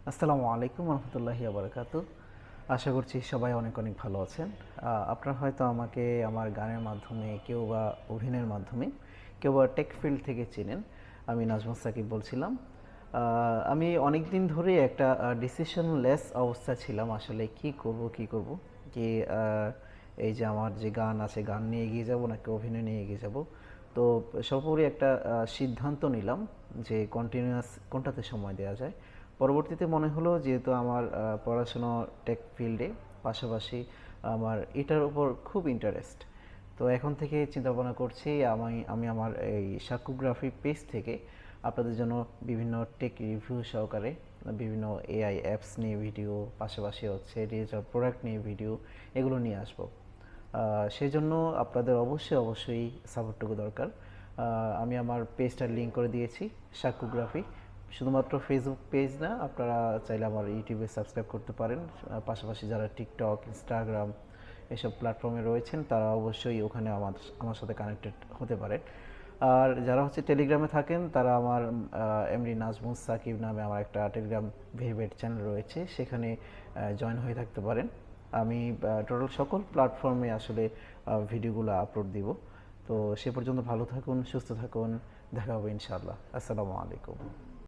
আসসালামু আলাইকুম রহমতুল্লাহি বারাকাতু। আশা করছি সবাই অনেক অনেক ভালো আছেন। আপনারা হয়তো আমাকে আমার গানের মাধ্যমে, কেউ বা অভিনয়ের মাধ্যমে, কেউ বা টেক ফিল্ড থেকে চেনেন। আমি নাজমুস সাকিব বলছিলাম। আমি অনেক দিন ধরে একটা ডিসিশনলেস অবস্থা ছিলাম, আসলে কি করব কি করব, কি এই যে আমার যে গান আছে, গান নিয়ে এগিয়ে যাব নাকি অভিনয় নিয়ে এগিয়ে যাব। তো সর্বোপরি একটা সিদ্ধান্ত নিলাম যে কন্টিনিউয়াস কোনটাতে সময় দেওয়া যায়। পরবর্তীতে মনে হলো যেহেতু আমার পড়াশোনা টেক ফিল্ডে, পাশাপাশি আমার এটার উপর খুব ইন্টারেস্ট। তো এখন থেকে চিন্তা ভাবনা করছি আমি আমি আমার এই সাকুগ্রাফি পেজ থেকে আপনাদের জন্য বিভিন্ন টেক রিভিউ সহকারে বিভিন্ন এআই অ্যাপস নিয়ে ভিডিও, পাশাপাশি হচ্ছে ডিজিটাল প্রোডাক্ট নিয়ে ভিডিও, এগুলো নিয়ে আসবো। সেই জন্য আপনাদের অবশ্যই সাপোর্টটুকু দরকার। আমি আমার পেজটার লিঙ্ক করে দিয়েছি, সাকুগ্রাফি। শুধুমাত্র ফেসবুক পেজ না, আপনারা চাইলে আমার ইউটিউবে সাবস্ক্রাইব করতে পারেন। পাশাপাশি যারা টিকটক, ইনস্টাগ্রাম এসব প্ল্যাটফর্মে রয়েছেন তারা অবশ্যই ওখানে আমার সাথে কানেক্টেড হতে পারেন। আর যারা হচ্ছে টেলিগ্রামে থাকেন তারা আমার এমডি নাজমুস সাকিব নামে আমার একটা টেলিগ্রাম ভেরিফাইড চ্যানেল রয়েছে, সেখানে জয়েন হয়ে থাকতে পারেন। আমি টোটাল সকল প্ল্যাটফর্মে আসলে ভিডিওগুলো আপলোড দিব। তো সে পর্যন্ত ভালো থাকুন, সুস্থ থাকুন, দেখা হবে ইনশাআল্লাহ। আসসালামু আলাইকুম।